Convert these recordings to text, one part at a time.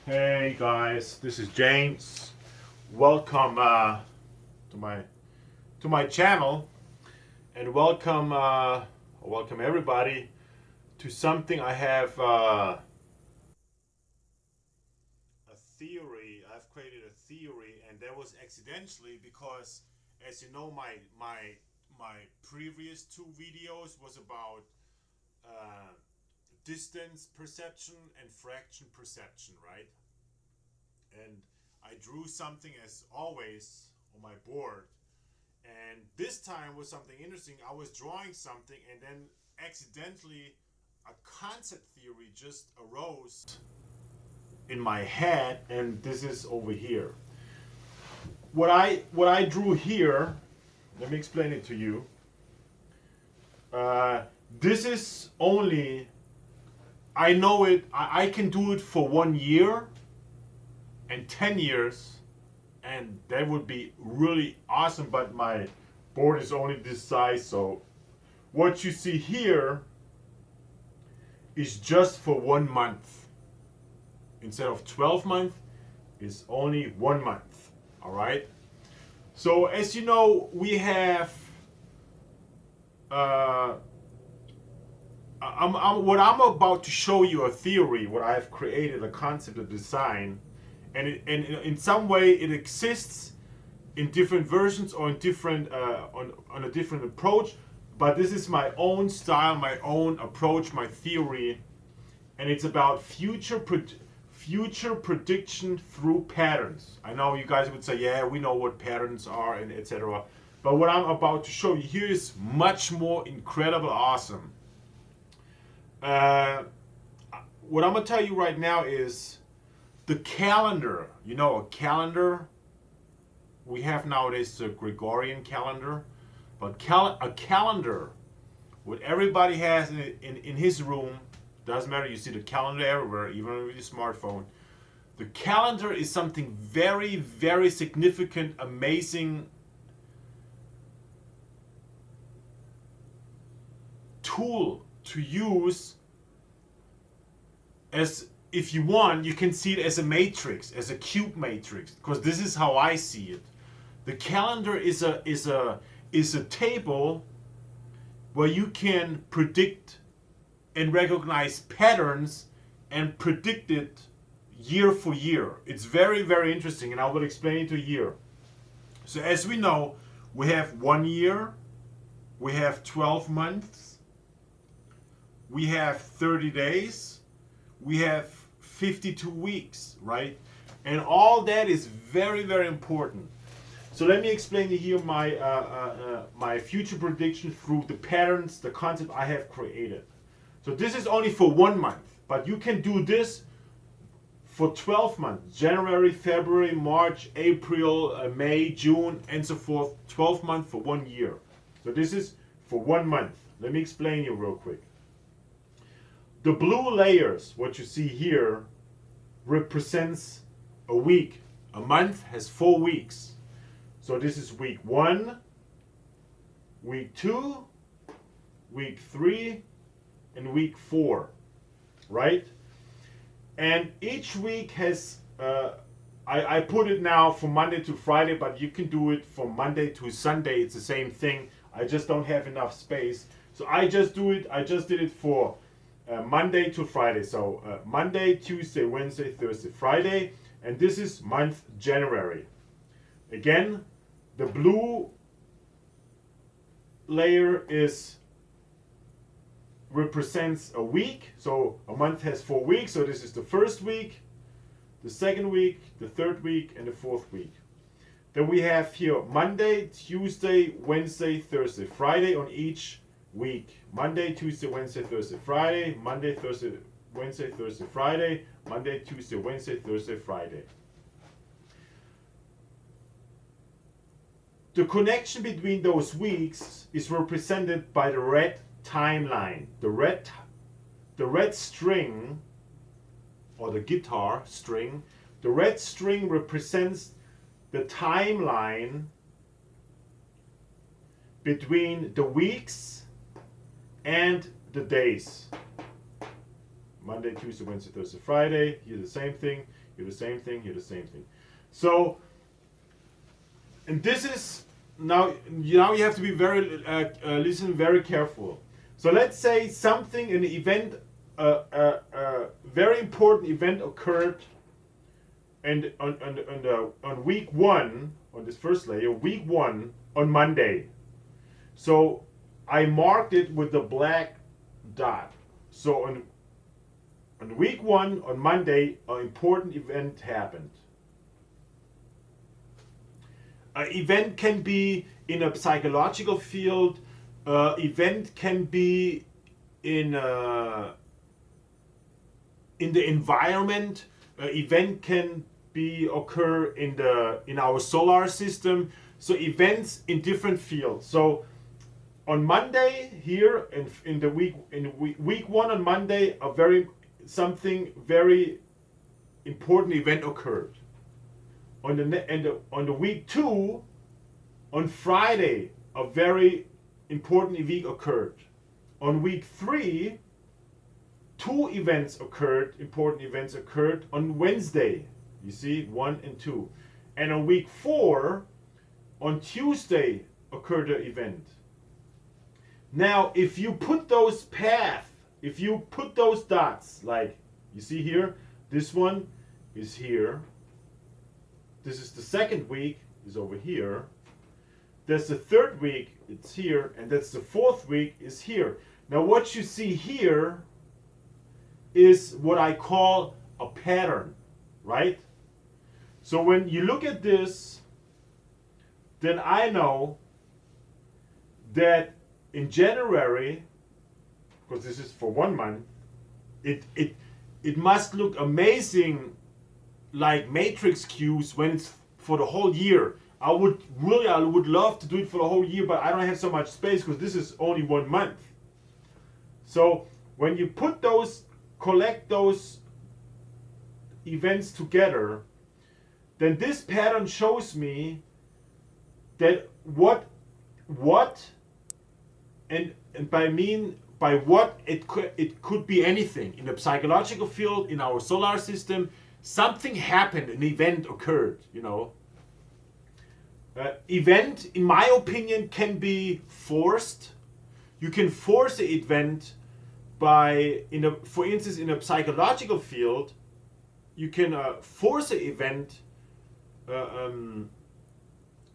Hey guys, this is James. Welcome to my channel, and welcome everybody to something I have a theory. I've created a theory, and that was accidentally because, as you know, my previous two videos was about uh, distance perception and fraction perception, right? And I drew something as always on my board. And this time was something interesting. I was drawing something, and then accidentally a concept theory just arose in my head, and this is over here. What I drew here, let me explain it to you. This is only, I know it, I can do it for 1 year and 10 years, and that would be really awesome, but my board is only this size, so what you see here is just for 1 month. Instead of 12 months, it's only 1 month. All right. So as you know, we have what I'm about to show you a theory, what I've created, a concept, a design, and in some way it exists in different versions or in different on a different approach. But this is my own style, my own approach, my theory, and it's about future prediction through patterns. I know you guys would say, yeah, we know what patterns are and etc. But what I'm about to show you here is much more incredible, awesome. What I'm gonna tell you right now is the calendar. You know, a calendar. We have nowadays the Gregorian calendar, but a calendar, what everybody has in his room, doesn't matter. You see the calendar everywhere, even with your smartphone. The calendar is something very, very significant, amazing tool to use. As if you want, you can see it as a matrix, as a cube matrix, because this is how I see it. The calendar is a table where you can predict and recognize patterns and predict it year for year. It's very, very interesting, and I will explain it to you here. So as we know, we have 1 year, we have 12 months, we have 30 days, we have 52 weeks, right? And all that is very, very important. So let me explain to you my future prediction through the patterns, the concept I have created. So this is only for 1 month, but you can do this for 12 months. January, February, March, April, May, June, and so forth. 12 months for 1 year. So this is for 1 month. Let me explain you real quick. The blue layers, what you see here, represents a week. A month has 4 weeks. So this is week 1, week 2, week 3, and week 4, right? And each week has, I put it now from Monday to Friday, but you can do it from Monday to Sunday. It's the same thing. I just don't have enough space. So I just did it for Monday to Friday. So Monday, Tuesday, Wednesday, Thursday, Friday. And this is month January. Again, the blue layer represents a week. So a month has 4 weeks. So this is the first week, the second week, the third week, and the fourth week. Then we have here Monday, Tuesday, Wednesday, Thursday, Friday on each week. Monday, Tuesday, Wednesday, Thursday, Friday. Monday, Thursday, Wednesday, Thursday, Friday. Monday, Tuesday, Wednesday, Thursday, Friday. The connection between those weeks is represented by the red timeline. The red string, or the guitar string, the red string represents the timeline between the weeks and the days. Monday, Tuesday, Wednesday, Thursday, Friday. Here the same thing. Here the same thing, here the same thing. So, and this is, now you have to be very, listen very careful. So let's say something, an event, very important event occurred, and on week 1, on this first layer, week 1 on Monday. So I marked it with the black dot. So on week 1 on Monday, an important event happened. An event can be in a psychological field. Event can be in the environment. Event can occur in our solar system. So events in different fields. So on Monday here in week 1 on Monday, something very important event occurred. On the week 2 on Friday, a very important event occurred. On week 3, 2 events occurred, important events occurred on Wednesday. You see, 1 and 2. And on week 4, on Tuesday, occurred an event. Now, if you put those paths, if you put those dots, like you see here, this one is here. This is the second week, is over here. There's the third week, it's here, and that's the fourth week, is here. Now what you see here is what I call a pattern, right? So when you look at this, then I know that in January, because this is for 1 month, it must look amazing, like matrix cues, when it's for the whole year. I would love to do it for the whole year, but I don't have so much space because this is only 1 month. So when you collect those events together, then this pattern shows me that what by what it could be anything in the psychological field, in our solar system. Something happened, an event occurred, you know. Event, in my opinion, can be forced. You can force the event by, for instance, in a psychological field, you can force an event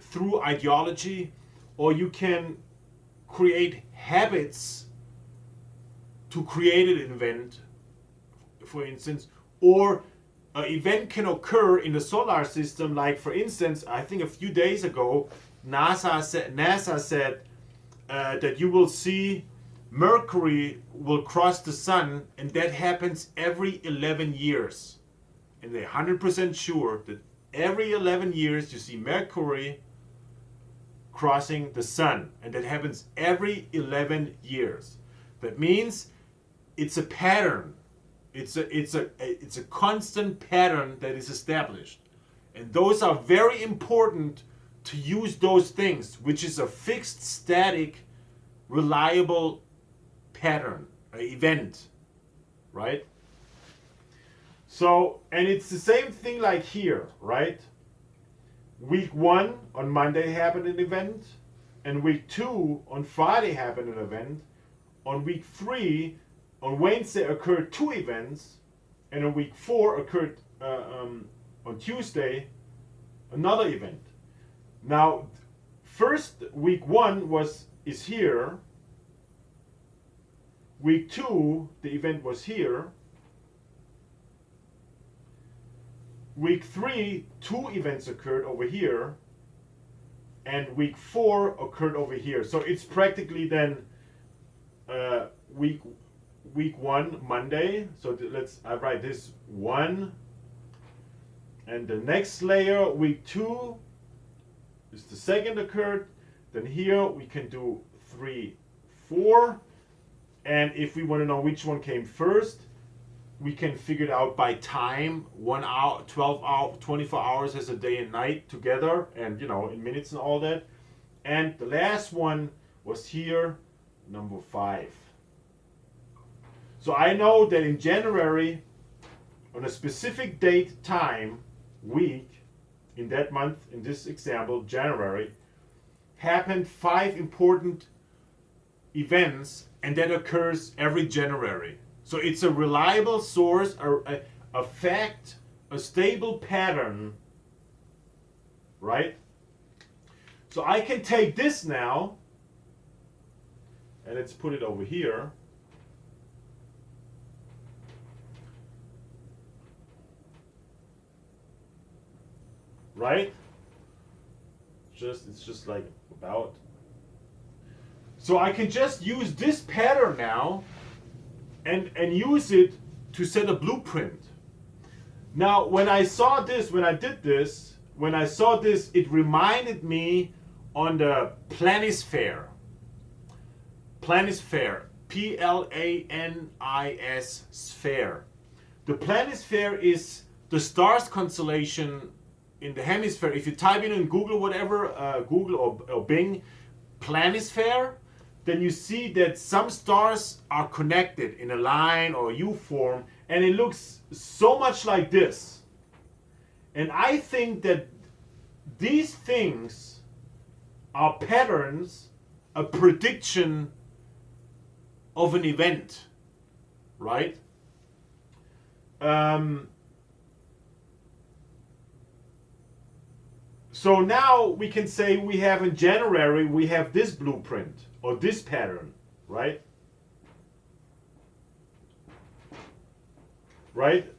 through ideology, or you can create habits to create an event, for instance, or an event can occur in the solar system. Like, for instance, I think a few days ago, NASA said that you will see Mercury will cross the sun, and that happens every 11 years. And they're 100% sure that every 11 years you see Mercury crossing the sun, and that happens every 11 years. That means it's a pattern. It's a constant pattern that is established, and those are very important to use those things, which is a fixed, static, reliable pattern, event, right? So, and it's the same thing like here, right? Week 1 on Monday happened an event, and week 2 on Friday happened an event. On week 3 on Wednesday occurred 2 events, and on week 4 occurred on Tuesday another event. Now, first week 1 is here. Week 2 the event was here. Week 3 2 events occurred over here, and week 4 occurred over here. So it's practically then week 1 Monday. So I write this 1, and the next layer, week 2, is the second occurred. Then here we can do 3, 4, and if we want to know which one came first, we can figure it out by time. 1 hour, 12 hours, 24 hours as a day and night together, and in minutes and all that. And the last one was here, number 5. So I know that in January, on a specific date, time, week, in that month, in this example, January, happened 5 important events, and that occurs every January. So it's a reliable source, a fact, a stable pattern, right? So I can take this now, and let's put it over here. Right? It's just like about. So I can just use this pattern now and use it to set a blueprint. Now, when I saw this, when I saw this, it reminded me on the Planisphere. Planisphere, Planis sphere. The Planisphere is the stars constellation in the hemisphere. If you type in Google, whatever, Google or Bing, Planisphere, then you see that some stars are connected in a line or U form, and it looks so much like this. And I think that these things are patterns, a prediction of an event, right? So now we can say we have in January, we have this blueprint or this pattern, right? Right?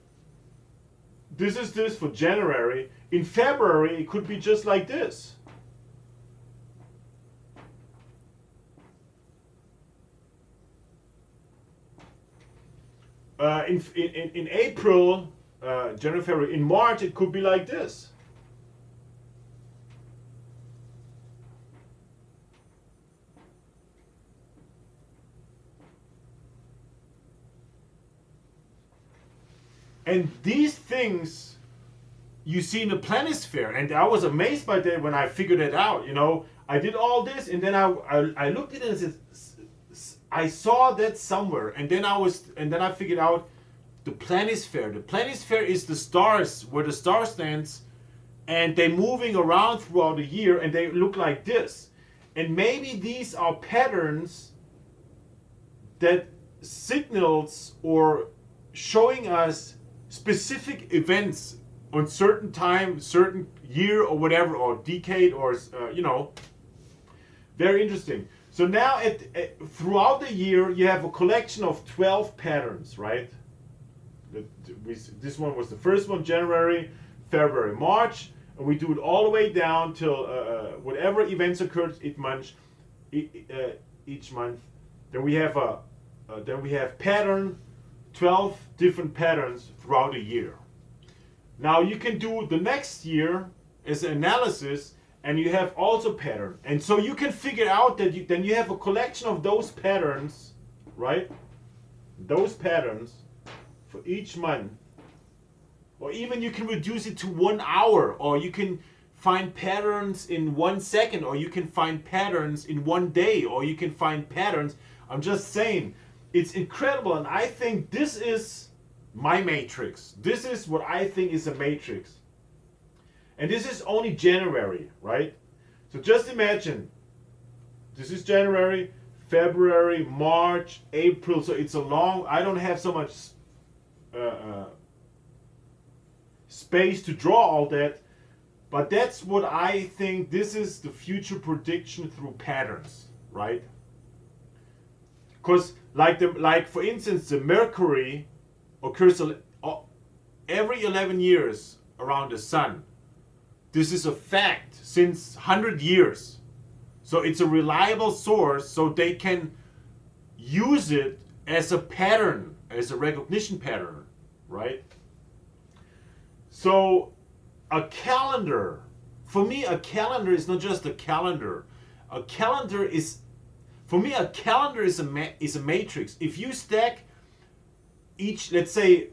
This is this for January. In February, it could be just like this. In April, January, February, in March, it could be like this. And these things you see in the Planisphere, and I was amazed by that when I figured it out. You know, I did all this, and then I looked at it and said, I saw that somewhere, and then I figured out the Planisphere. The Planisphere is the stars, where the star stands, and they're moving around throughout the year, and they look like this. And maybe these are patterns that signals or showing us specific events on certain time, certain year or whatever, or decade, or you know, very interesting. So now throughout the year you have a collection of 12 patterns, right? This one was the first one, January, February, March, and we do it all the way down till whatever events occurred each month. Then we have pattern, 12 different patterns throughout a year. Now you can do the next year as an analysis, and you have also pattern. And so you can figure out that then you have a collection of those patterns, right? Those patterns for each month. Or even you can reduce it to 1 hour, or you can find patterns in 1 second, or you can find patterns in 1 day, or you can find patterns. I'm just saying, it's incredible, and I think this is my matrix. This is what I think is a matrix. And this is only January, right? So just imagine, this is January, February, March, April. So it's a long, I don't have so much space to draw all that. But that's what I think, this is the future prediction through patterns, right? Because like for instance, the Mercury occurs every 11 years around the sun. This is a fact since 100 years. So it's a reliable source, so they can use it as a pattern, as a recognition pattern, right? So a calendar, for me a calendar is not just a calendar. A calendar is, for me a calendar is a matrix. If you stack each, let's say,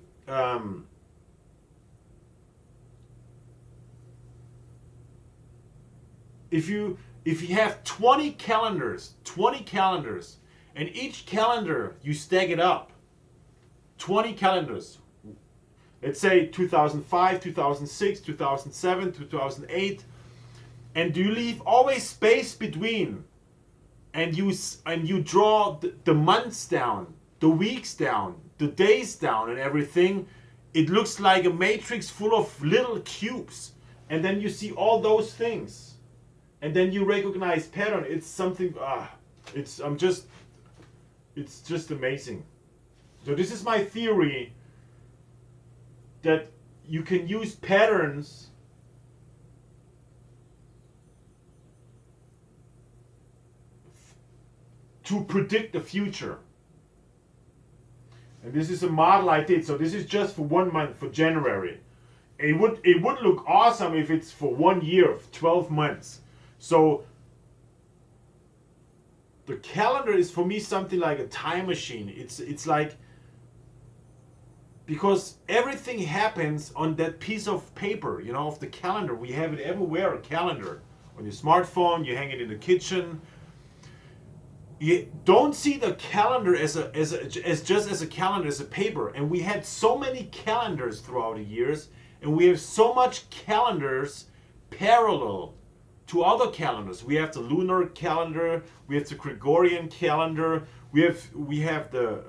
if you have 20 calendars, and each calendar you stack it up, 20 calendars, let's say 2005, 2006, 2007, 2008, and you leave always space between, and you draw the months down, the weeks down, the days down, and everything. It looks like a matrix full of little cubes, and then you see all those things, and then you recognize pattern. It's something. It's just amazing. So this is my theory, that you can use patterns to predict the future. And this is a model I did. So this is just for 1 month, for January. It would look awesome if it's for 1 year, 12 months. So the calendar is for me something like a time machine. It's like, because everything happens on that piece of paper, you know, of the calendar. We have it everywhere, a calendar. On your smartphone, you hang it in the kitchen. You don't see the calendar as just as a calendar, as a paper. And we had so many calendars throughout the years, and we have so much calendars parallel to other calendars. We have the lunar calendar, we have the Gregorian calendar, we have the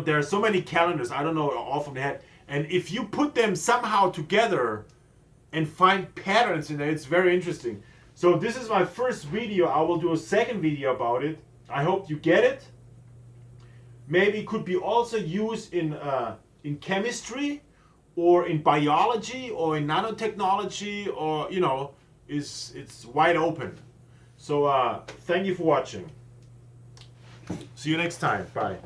there are so many calendars, I don't know off of the head. And if you put them somehow together and find patterns in there, it's very interesting. So this is my first video. I will do a second video about it. I hope you get it. Maybe it could be also used in chemistry, or in biology, or in nanotechnology, or, you know, it's wide open. So thank you for watching. See you next time. Bye.